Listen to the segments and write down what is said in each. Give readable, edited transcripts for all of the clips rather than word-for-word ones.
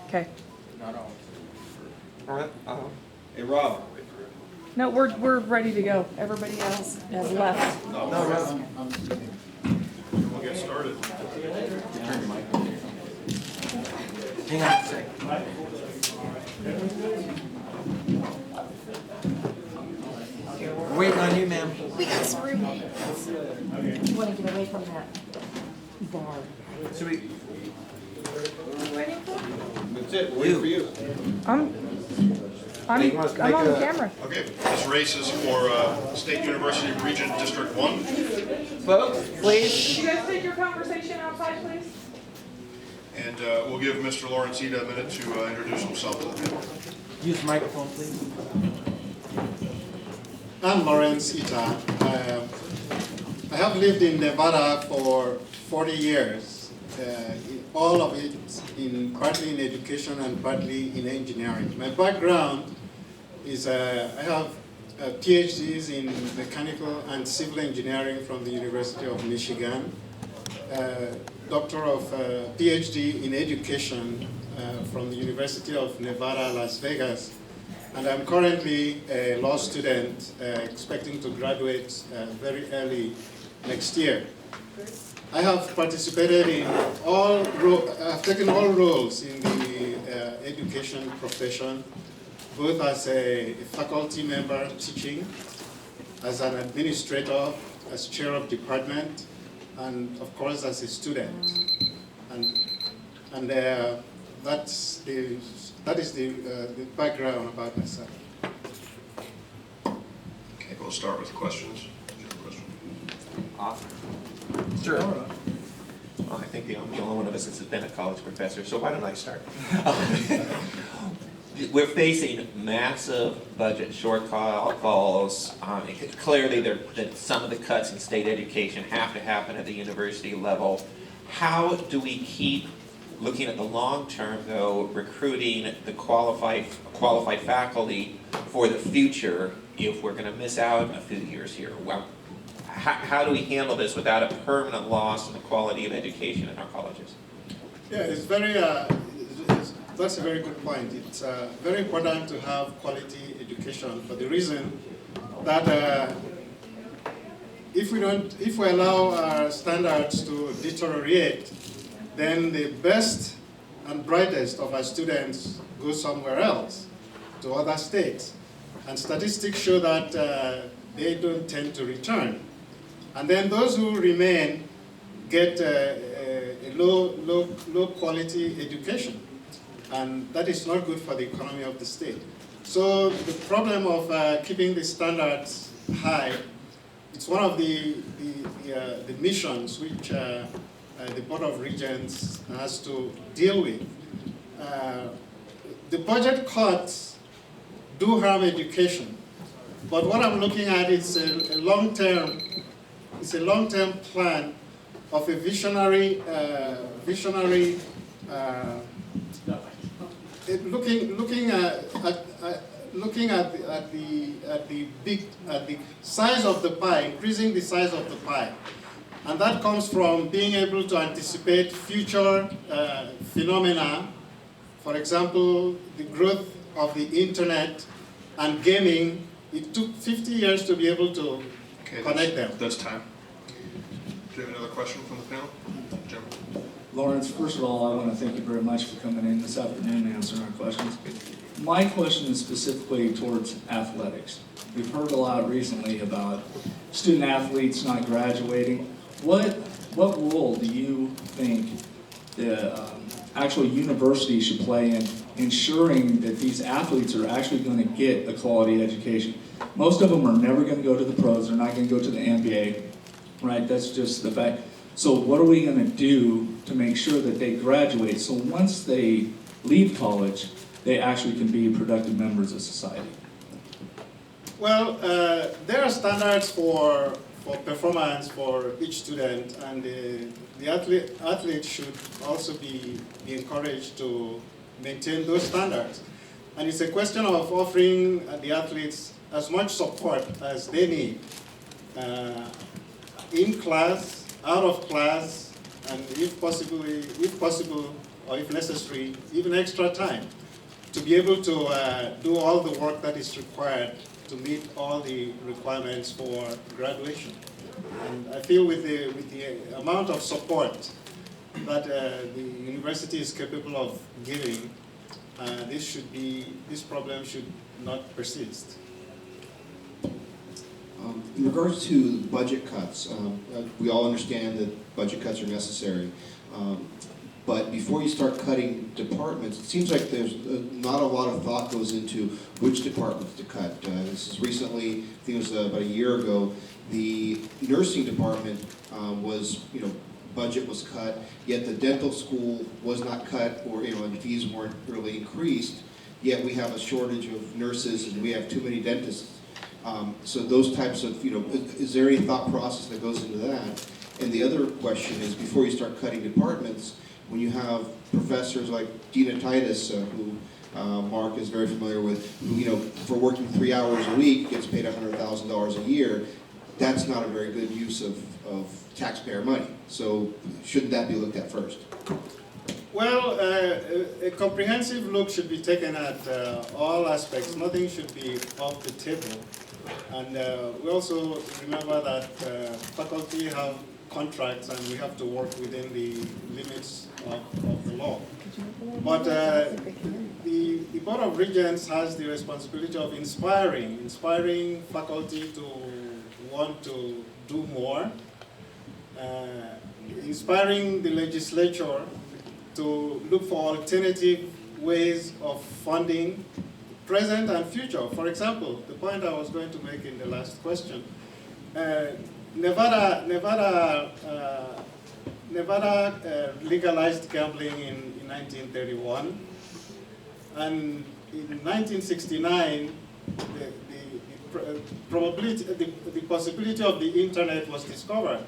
Okay. All right. Hey, Rob. No, we're ready to go. Everybody else has left. No, Rob. We'll get started. Hang on a sec. We're waiting on you, ma'am. We got some roommates. You want to get away from that bar. So we, That's it, we'll wait for you. I'm You want us to on make a- camera. Okay, this race is for State University Regent District 1. folks, please. You guys take your conversation outside, please. And we'll give Mr. Lawrencita a minute to introduce himself to the panel. Use the microphone, please. I'm Lawrence Ita. I have lived in Nevada for 40 years, all of it partly in education and partly in engineering. My background is I have PhDs in mechanical and civil engineering from the University of Michigan, doctor of PhD in education from the University of Nevada, Las Vegas. And I'm currently a law student expecting to graduate very early next year. I have participated in I've taken all roles in the education profession, both as a faculty member teaching, as an administrator, as chair of department, and of course as a student. And that is the background about myself. Okay, we'll start with questions. Is there a question? Awesome. Sure. Well, I think the only one of us that's been a college professor, so why don't I start? We're facing massive budget shortfalls. Clearly, that some of the cuts in state education have to happen at the university level. How do we keep looking at the long term, though, recruiting the qualified faculty for the future if we're going to miss out a few years here? Well, how do we handle this without a permanent loss in the quality of education in our colleges? Yeah, it's very. That's a very good point. It's very important to have quality education for the reason that if we allow our standards to deteriorate, then the best and brightest of our students go somewhere else, to other states. And statistics show that they don't tend to return. And then those who remain get a low quality education. And that is not good for the economy of the state. So the problem of keeping the standards high, it's one of the missions which the Board of Regents has to deal with. The budget cuts do harm education, but what I'm looking at is a long-term plan of a visionary looking at the size of the pie, increasing the size of the pie. And that comes from being able to anticipate future phenomena. For example, the growth of the internet and gaming. It took 50 years to be able to connect them. That's time. Do you have another question from the panel? Jim? Lawrence, first of all, I want to thank you very much for coming in this afternoon and answering our questions. My question is specifically towards athletics. We've heard a lot recently about student athletes not graduating. What role do you think the actual university should play in ensuring that these athletes are actually going to get a quality education? Most of them are never going to go to the pros. They're not going to go to the NBA, right? That's just the fact. So what are we going to do to make sure that they graduate so once they leave college, they actually can be productive members of society? Well, there are standards for performance for each student, and the athlete should also be encouraged to maintain those standards. And it's a question of offering the athletes as much support as they need in class out of class, and if possible, or if necessary, even extra time to be able to do all the work that is required to meet all the requirements for graduation. And I feel with the amount of support that the university is capable of giving, this problem should not persist. In regards to budget cuts, we all understand that budget cuts are necessary. But before you start cutting departments, it seems like there's not a lot of thought goes into which departments to cut. This is recently, I think it was about a year ago, the nursing department budget was cut, yet the dental school was not cut, or and fees weren't really increased. Yet we have a shortage of nurses and we have too many dentists. So those types of, is there any thought process that goes into that? And the other question is, before you start cutting departments, when you have professors like Gina Titus, who Mark is very familiar with, who, for working 3 hours a week gets paid $100,000 a year, that's not a very good use of taxpayer money. So shouldn't that be looked at first? Well, a comprehensive look should be taken at all aspects. Nothing should be off the table. And we also remember that faculty have contracts and we have to work within the limits of the law. But the Board of Regents has the responsibility of inspiring faculty to want to do more, inspiring the legislature to look for alternative ways of funding, present and future. For example, the point I was going to make in the last question, Nevada legalized gambling in 1931, and in 1969, the possibility of the internet was discovered.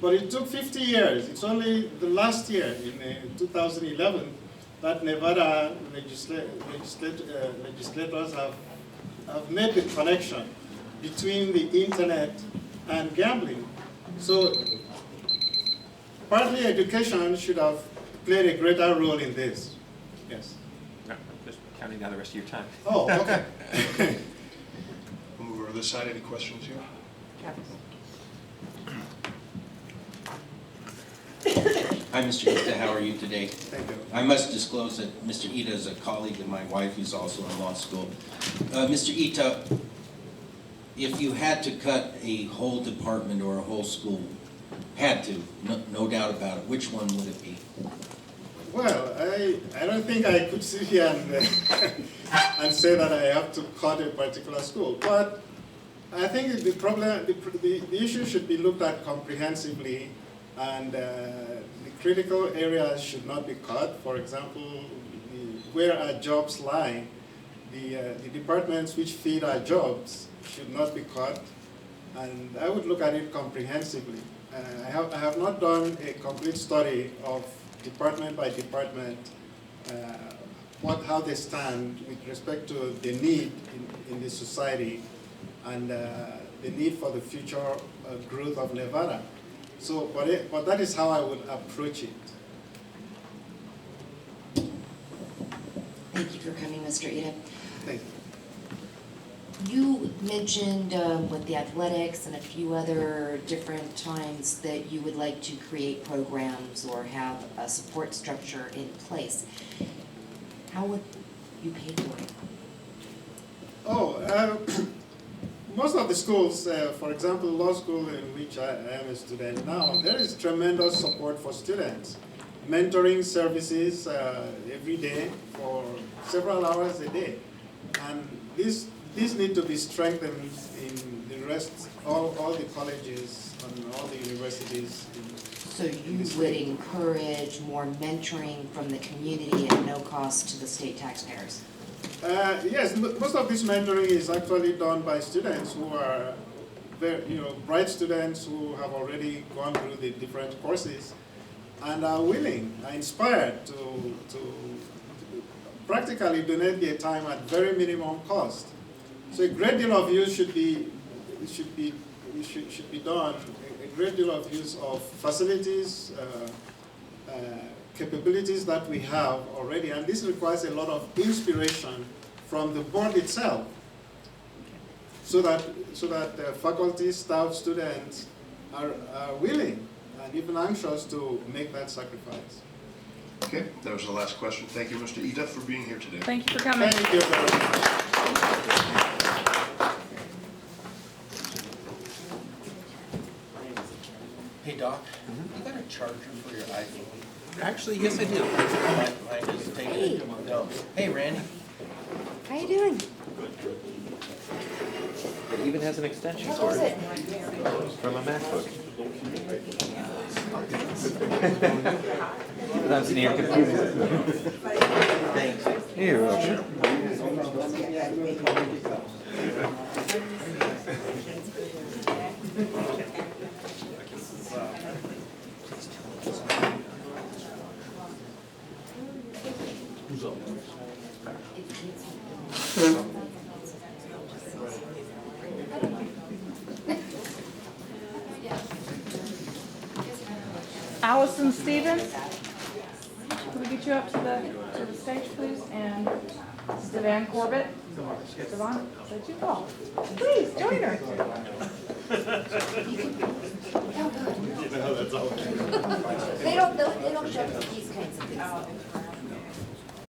But it took 50 years. It's only the last year, in 2011, that Nevada legislators have made the connection between the internet and gambling. So partly education should have played a greater role in this. Yes. No, just counting down the rest of your time. Oh, okay. We'll move over to this side. Any questions here? Hi, Mr. Ita. How are you today? Thank you. I must disclose that Mr. Ita is a colleague of my wife who's also in law school. Mr. Ita, if you had to cut a whole department or a whole school, had to, no doubt about it, which one would it be? Well, I don't think I could sit here and, and say that I have to cut a particular school, but I think the problem, the issue should be looked at comprehensively, and the critical areas should not be cut. For example, where our jobs lie, the departments which feed our jobs should not be cut, and I would look at it comprehensively. I have not done a complete study of department by department, how they stand with respect to the need in the society and the need for the future growth of Nevada. So, but that is how I would approach it. Thank you for coming, Mr. Ida. Thank you. You mentioned with the athletics and a few other different times that you would like to create programs or have a support structure in place. How would you pay for it? Oh, most of the schools, for example, law school in which I am a student now, there is tremendous support for students. Mentoring services every day for several hours a day. And these need to be strengthened in the rest, all the colleges and all the universities. So you would encourage more mentoring from the community at no cost to the state taxpayers? Yes, most of this mentoring is actually done by students who are very, bright students who have already gone through the different courses and are willing, are inspired to practically donate their time at very minimum cost. So a great deal of use should be done. A great deal of use of facilities, capabilities that we have already, and this requires a lot of inspiration from the board itself, so that faculty, staff, students are willing and even anxious to make that sacrifice. Okay, that was the last question. Thank you, Mr. Ita, for being here today. Thank you for coming. Thank you very much. Hey, Doc, you got a charger for your iPhone? Actually, yes, I do. Mine is taking it. No. Hey, Randy. How you doing? It even has an extension How cord was it? from a MacBook. That's near confusing. Thanks. You're welcome. Allison Stevens, can we get you up to the stage, please? And Stevan Corbett. Stevan, is that you? Oh, please, join her. They don't show these kinds of things.